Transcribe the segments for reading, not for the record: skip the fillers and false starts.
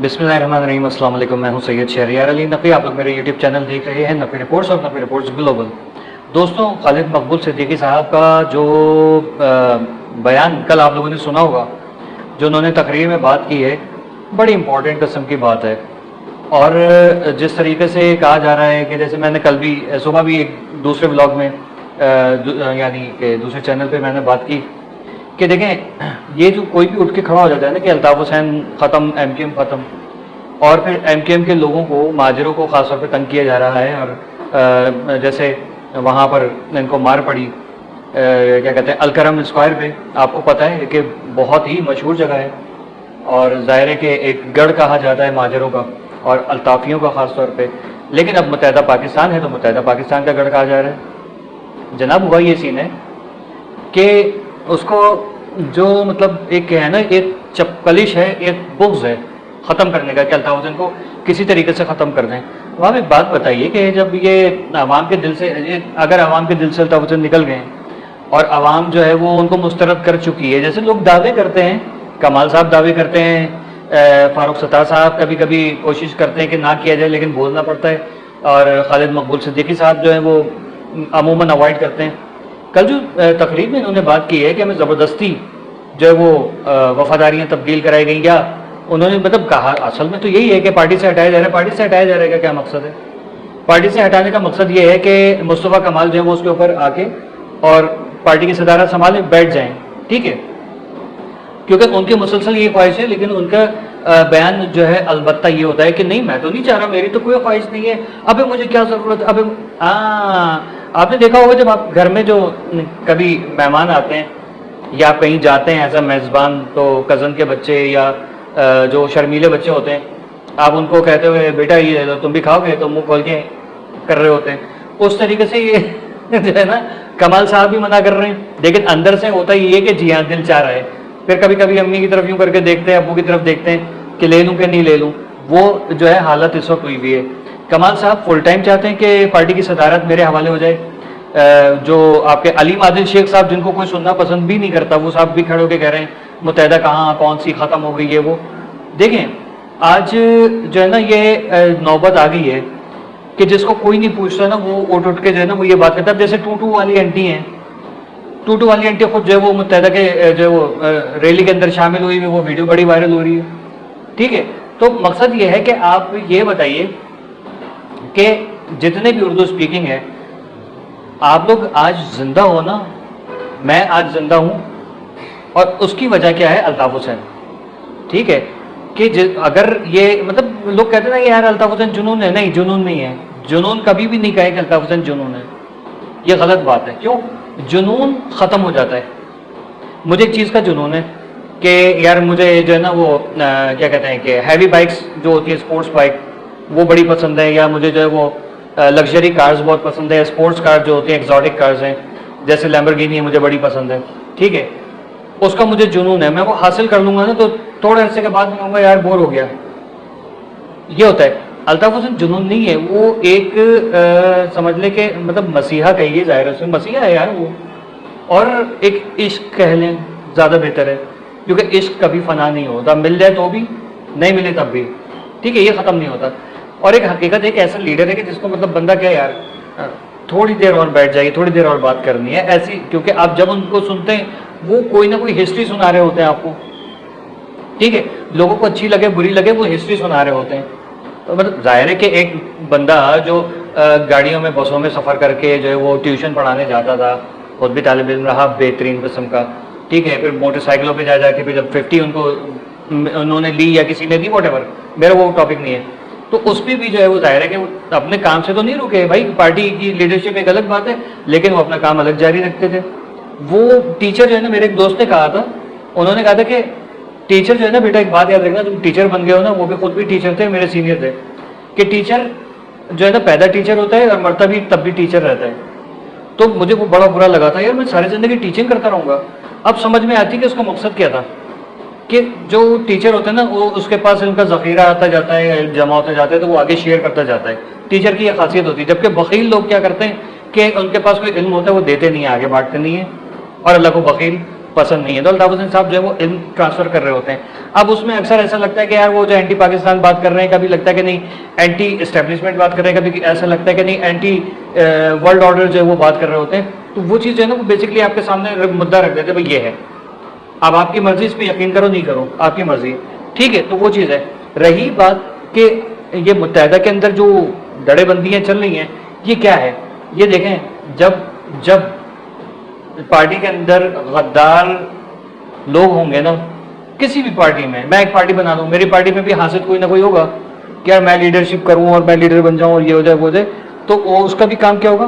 बिस्मिल्लाहिर्रहमानिर्रहीम। अस्सलाम वालेकुम। मैं हूं सैयद शहरियार अली नकवी। आप लोग मेरे यूट्यूब चैनल देख रहे हैं नकवी रिपोर्ट्स और नकवी रिपोर्ट्स ग्लोबल। दोस्तों, खालिद मकबूल सिद्दीकी साहब का जो बयान कल आप लोगों ने सुना होगा, जो उन्होंने तकरीर में बात की है, बड़ी इंपॉर्टेंट किस्म की बात है। और जिस तरीके से कहा जा रहा है कि जैसे मैंने कल भी सुबह भी एक दूसरे ब्लॉग में यानी कि दूसरे चैनल पे मैंने बात की कि देखें, ये जो कोई भी उठ के खड़ा हो जाता है ना कि अल्ताफ़ हुसैन ख़त्म, MKM ख़त्म, और फिर MKM के लोगों को, माजरों को ख़ास तौर पे तंग किया जा रहा है। और जैसे वहाँ पर इनको मार पड़ी, क्या कहते हैं, अलकरम स्क्वायर पे, आपको पता है कि बहुत ही मशहूर जगह है और ज़ाहिर है कि एक गढ़ कहा जाता है माजरों का और अल्ताफ़ियों का ख़ास तौर पे। लेकिन अब मुत्तहिदा पाकिस्तान है तो मुत्तहिदा पाकिस्तान का गढ़ कहा जा रहा है। जनाब, हुआ ये सीन है कि उसको जो मतलब एक है ना, एक चपकलिश है, एक बुग़्ज़ है ख़त्म करने का कि अल्ताफ़ हुसैन को किसी तरीके से ख़त्म कर दें। तो आप एक बात बताइए कि जब ये आवाम के दिल से, अगर आवाम के दिल से अल्ताफ़ हुसैन निकल गए और आवाम जो है वो उनको मुस्तरद कर चुकी है, जैसे लोग दावे करते हैं, कमाल साहब दावे करते हैं, फ़ारूक सत्तार साहब कभी कभी कोशिश करते हैं कि ना किया जाए लेकिन बोलना पड़ता है, और खालिद मकबूल सिद्दीकी साहब जो है वो अमूमन अवॉइड करते हैं। कल जो तकरीर में इन्होंने बात की है कि हमें ज़बरदस्ती जो है वो वफादारियाँ तब्दील कराई गई, या उन्होंने मतलब कहा असल में तो यही है कि पार्टी से हटाया जा रहा है। पार्टी से हटाया जा रहा है का क्या मकसद है? पार्टी से हटाने का मकसद ये है कि मुस्तफ़ा कमाल जो है वो उसके ऊपर आके और पार्टी की सदारत संभाले बैठ जाएं, ठीक है, क्योंकि उनकी मुसलसल ये ख्वाहिश है। लेकिन उनका बयान जो है अलबत्ता ये होता है कि नहीं, मैं तो नहीं चाह रहा, मेरी तो कोई ख्वाहिश नहीं है, अबे मुझे क्या ज़रूरत है, अबे आपने देखा होगा जब आप घर में जो कभी मेहमान आते हैं या कहीं जाते हैं एज अ मेज़बान, तो कज़न के बच्चे या जो शर्मीले बच्चे होते हैं, आप उनको कहते हुए बेटा ये ले लो, तुम भी खाओगे, तो मुंह खोल के कर रहे होते हैं। उस तरीके से ये जो है ना, कमाल साहब भी मना कर रहे हैं, लेकिन अंदर से होता ही है कि जी हाँ, दिल चाह रहा है। फिर कभी कभी अम्मी की तरफ यूँ करके देखते हैं, अब्बू की तरफ देखते हैं कि ले लूँ कि नहीं ले लूँ। वो जो है हालत इस वक्त हुई भी है। कमाल साहब फुल टाइम चाहते हैं कि पार्टी की सदारत मेरे हवाले हो जाए। जो आपके अलीम आदिल शेख साहब, जिनको कोई सुनना पसंद भी नहीं करता, वो साहब भी खड़े होकर कह रहे हैं मुत्तहिदा कहाँ, कौन सी ख़त्म हो गई है। वो देखें, आज जो है ना ये नौबत आ गई है कि जिसको कोई नहीं पूछता ना, वो उठ के जो है ना वो ये बात करता है। जैसे टूटू वाली आंटी हैं, टूटू वाली आंटी खुद जो है वो मुत्तहिदा के जो है वो रैली के अंदर शामिल हुई, वो वीडियो बड़ी वायरल हो रही है, ठीक है। तो मकसद ये है कि आप ये बताइए कि जितने भी उर्दू स्पीकिंग है, आप लोग आज जिंदा हो ना, मैं आज जिंदा हूं, और उसकी वजह क्या है? अल्ताफ़ हुसैन, ठीक है। कि अगर ये मतलब लोग कहते हैं ना यार अल्ताफ़ हुसैन जुनून है, नहीं, जुनून नहीं है। जुनून कभी भी नहीं कहे कि अल्ताफ़ हुसैन जुनून है, ये गलत बात है। क्यों? जुनून ख़त्म हो जाता है। मुझे एक चीज़ का जुनून है कि यार मुझे जो है ना वो क्या कहते हैं कि हैवी बाइक्स जो होती है, स्पोर्ट्स बाइक, वो बड़ी पसंद है, या मुझे जो है वो लग्जरी कार्स बहुत पसंद है। स्पोर्ट्स कार जो होती हैं, एक्जॉटिक कार्स हैं, जैसे लैम्बोर्गिनी है, मुझे बड़ी पसंद है, ठीक है। उसका मुझे जुनून है, मैं वो हासिल कर लूँगा ना तो थोड़े अरसे के बाद मैं कहूँगा यार बोर हो गया, ये होता है। अल्ताफ़ हुसैन जुनून नहीं है, वो एक समझ ले के मतलब मसीहा कहिए, ज़ाहिर है मसीहा है यार वो, और एक इश्क कह लें ज़्यादा बेहतर है, क्योंकि इश्क कभी फना नहीं होता, मिल जाए तो भी, नहीं मिले तब भी, ठीक है, ये ख़त्म नहीं होता। और एक हकीकत, एक ऐसा लीडर है कि जिसको मतलब बंदा क्या यार थोड़ी देर और बैठ जाइए, थोड़ी देर और बात करनी है ऐसी, क्योंकि आप जब उनको सुनते हैं वो कोई ना कोई हिस्ट्री सुना रहे होते हैं आपको, ठीक है। लोगों को अच्छी लगे बुरी लगे, वो हिस्ट्री सुना रहे होते हैं। तो मतलब जाहिर है कि एक बंदा जो गाड़ियों में, बसों में सफ़र करके जो है वो ट्यूशन पढ़ाने जाता था, खुद भी तालिब इल्म रहा बेहतरीन किस्म का, ठीक है, फिर मोटरसाइकिलों पे जा जाके फिर जब 50 उनको उन्होंने ली या किसी ने दी, वॉटेवर, मेरा वो टॉपिक नहीं है, तो उस पर भी जो है वो जाहिर है कि वो अपने काम से तो नहीं रुके भाई। पार्टी की लीडरशिप एक अलग बात है, लेकिन वो अपना काम अलग जारी रखते थे। वो टीचर जो है ना, मेरे एक दोस्त ने कहा था, उन्होंने कहा था कि टीचर जो है ना बेटा, एक बात याद रखना, तुम टीचर बन गए हो ना, वो भी खुद भी टीचर थे, मेरे सीनियर थे, कि टीचर जो है ना पैदा टीचर होता है और मरता भी तब भी टीचर रहता है। तो मुझे वो बड़ा बुरा लगा था यार, मैं सारी ज़िंदगी टीचिंग करता रहूँगा। अब समझ में आती कि उसका मकसद क्या था, कि जो टीचर होते हैं ना, वो उसके पास उनका ज़ख़ीरा आता जाता है, जमा होता जाता है, तो वो आगे शेयर करता जाता है। टीचर की यह खासियत होती है। जबकि बख़ील लोग क्या करते हैं कि उनके पास कोई इल्म होता है, वो देते नहीं है, आगे बांटते नहीं है, और अल्लाह को बख़ील पसंद नहीं है। तो अल्ताफ हुसैन साहब जो है वो इल्म ट्रांसफर कर रहे होते हैं। अब उसमें अक्सर ऐसा लगता है कि यार वो जो एंटी पाकिस्तान बात कर रहे हैं, कभी लगता है कि नहीं एंटी इस्टेब्लिशमेंट बात कर रहे हैं, कभी ऐसा लगता है कि नहीं एंटी वर्ल्ड ऑर्डर जो है वो बात कर रहे होते हैं। तो वो चीज़ जो है ना वो बेसिकली आपके सामने मुद्दा रख देते हैं, भाई ये है, अब आपकी मर्जी, इस पर यकीन करो नहीं करो आपकी मर्जी, ठीक है। तो वो चीज़ है। रही बात कि ये मुत्तहदा के अंदर जो दड़ेबंदियाँ चल रही हैं, ये क्या है? ये देखें, जब पार्टी के अंदर गद्दार लोग होंगे ना, किसी भी पार्टी में, मैं एक पार्टी बना दूं, मेरी पार्टी में भी हासिल कोई ना कोई होगा कि यार मैं लीडरशिप करूं और मैं लीडर बन जाऊं और ये हो जाए वो हो जाए, तो वो उसका भी काम क्या होगा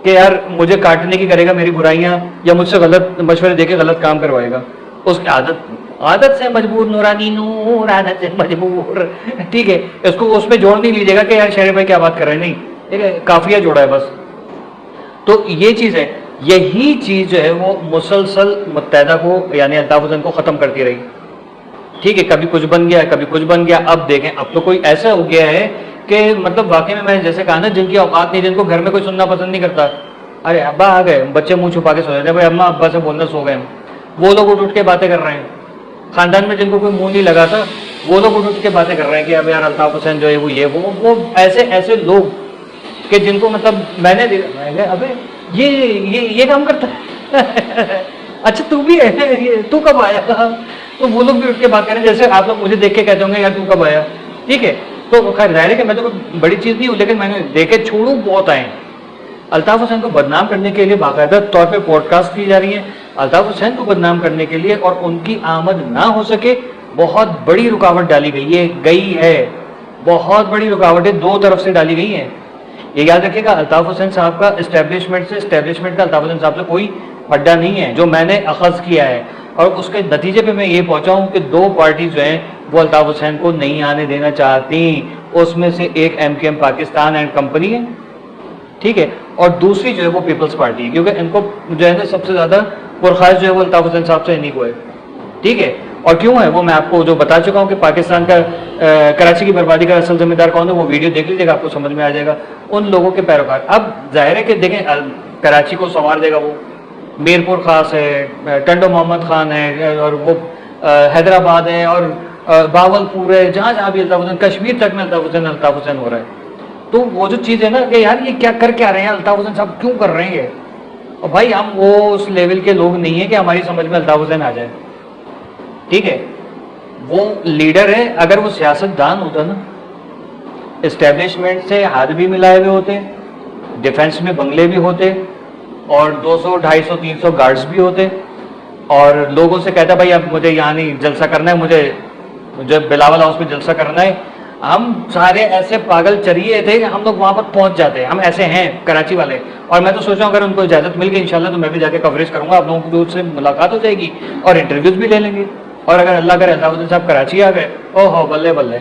कि यार मुझे काटने की करेगा मेरी बुराइयां, या मुझसे गलत मशवरे देके गलत काम करवाएगा। उसकी आदत से मजबूर, नूरानी नूर आदत से मजबूर, ठीक है। इसको उसमें जोड़ नहीं लीजिएगा कि यार शहर भाई क्या बात कर रहे हैं, नहीं, ठीक है, काफिया जोड़ा है बस। तो ये चीज़ है, यही चीज़ जो है वो मुसलसल मुत्तहदा को यानी अल्ताफ हुसैन को ख़त्म करती रही, ठीक है। कभी कुछ बन गया, कभी कुछ बन गया। अब देखें, अब तो कोई ऐसा हो गया है कि मतलब वाकई में मैंने जैसे कहा ना, जिनकी औकात नहीं, जिनको घर में कोई सुनना पसंद नहीं करता, अरे अब्बा आ गए, बच्चे मुंह छुपा के सो जाते हैं, भाई अम्मा अब्बा से बोलना सो गए, वो लोग उठ के बातें कर रहे हैं। खानदान में जिनको कोई मुंह नहीं लगा था, वो लोग उठ के बातें कर रहे हैं कि अब यार अल्ताफ हुसैन जो है वो ये वो ऐसे लोग कि जिनको मतलब मैंने देखा, अबे ये काम करता है अच्छा तू भी है, तू कब आया? तो वो लोग भी उठ के बात करें जैसे आप लोग मुझे देख के कहते होंगे यार तू कब आया, ठीक है। तो खैर जाहिर है कि मैं तो कोई बड़ी चीज़ नहीं हूँ, लेकिन मैंने देखे छोड़ू बहुत आए। अल्ताफ हुसैन को बदनाम करने के लिए बाकायदा तौर पे पॉडकास्ट की जा रही है, अल्ताफ हुसैन को बदनाम करने के लिए, और उनकी आमद ना हो सके बहुत बड़ी रुकावट डाली गई है, बहुत बड़ी रुकावटें दो तरफ से डाली गई हैं। ये याद रखिएगा, अल्ताफ हुसैन साहब का इस्टेब्लिशमेंट का अल्ताफ हुसैन साहब से कोई अड्डा नहीं है, जो मैंने अखज़ किया है। और उसके नतीजे पे मैं ये पहुंचा हूँ कि दो पार्टी जो हैं वो अल्ताफ हुसैन को नहीं आने देना चाहती। उसमें से एक MKM पाकिस्तान एंड कंपनी है, ठीक है, और दूसरी जो है वो पीपल्स पार्टी है, क्योंकि इनको जो है ना सबसे ज़्यादा पुरखाइश जो है वो अल्ताफ हुसैन साहब से इन्हीं को है, ठीक है। और क्यों है वो मैं आपको जो बता चुका हूँ कि पाकिस्तान का कराची की बर्बादी का असल जिम्मेदार कौन है, वो वीडियो देख लीजिएगा, आपको समझ में आ जाएगा। उन लोगों के पैरोकार, अब जाहिर है कि देखें कराची को संवार देगा वो, मीरपुर खास है, टंडो मोहम्मद खान है, और वो हैदराबाद है, और बावलपुर है, जहाँ भी अल्ताफ हुसैन, कश्मीर तक में अल्ताफ हुसैन हो रहा है। तो वो जो चीज़ है ना कि यार ये क्या रहे हैं अल्ताफ हुसैन साहब, क्यों कर रहे हैं? और भाई हम वो उस लेवल के लोग नहीं है कि हमारी समझ में अल्ताफ हुसैन आ जाए, ठीक है। वो लीडर है, अगर वो सियासतदान होता ना, इस्टेब्लिशमेंट से हाथ भी मिलाए हुए होते, डिफेंस में बंगले भी होते, और 200, 250, 300 गार्ड्स भी होते, और लोगों से कहता भाई अब मुझे यहाँ नहीं जलसा करना है, मुझे बिलावल हाउस में जलसा करना है। हम सारे ऐसे पागल चरिए थे कि हम लोग वहाँ पर पहुँच जाते, हम ऐसे हैं कराची वाले। और मैं तो सोच रहा हूँ अगर उनको इजाज़त मिल गई इंशाल्लाह तो मैं भी जाके कवरेज करूँगा, आप लोगों की से मुलाकात हो जाएगी और इंटरव्यूज़ भी ले लेंगे। और अगर अल्लाह करे अल्ताफ हुसैन साहब कराची आ गए, ओहो बल्ले बल्ले,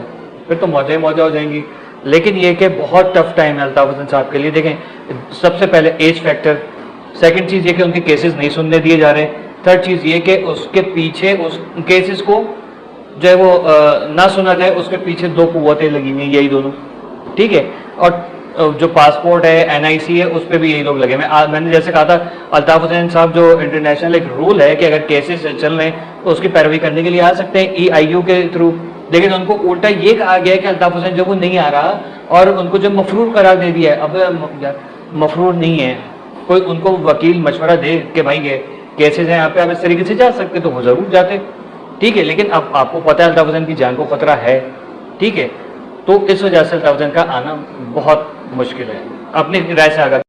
फिर तो मौजा हो जाएंगी। लेकिन ये कि बहुत टफ टाइम है अल्ताफ हुसैन साहब के लिए। देखें, सबसे पहले एज फैक्टर, सेकंड चीज़ ये कि उनके केसेस नहीं सुनने दिए जा रहे, थर्ड चीज़ ये कि उसके पीछे उस केसेस को जो है वो ना सुना जाए, उसके पीछे दो कुव्वतें लगी हुई, यही दोनों, ठीक है। और जो पासपोर्ट है, NIC है, उस पर भी यही लोग लगे। मैंने जैसे कहा था, अल्ताफ हुसैन साहब जो इंटरनेशनल एक रूल है कि अगर केसेस चल रहे हैं तो उसकी पैरवी करने के लिए आ सकते हैं EIU के थ्रू, लेकिन उनको उल्टा ये कहा गया है कि अल्ताफ हुसैन जो वो नहीं आ रहा, और उनको जो मफरूर करार दे दिया है। अब मफरूर नहीं है कोई, उनको वकील मशवरा दे कि भाई ये केसेस हैं यहाँ पे, आप इस तरीके से जा सकते, तो वो ज़रूर जाते, ठीक है। लेकिन अब आपको पता है अल्ताफ हुसैन की जान को खतरा है, ठीक है। तो इस वजह से अल्ताफ हुसैन का आना बहुत मुश्किल है। अपनी राय से आगे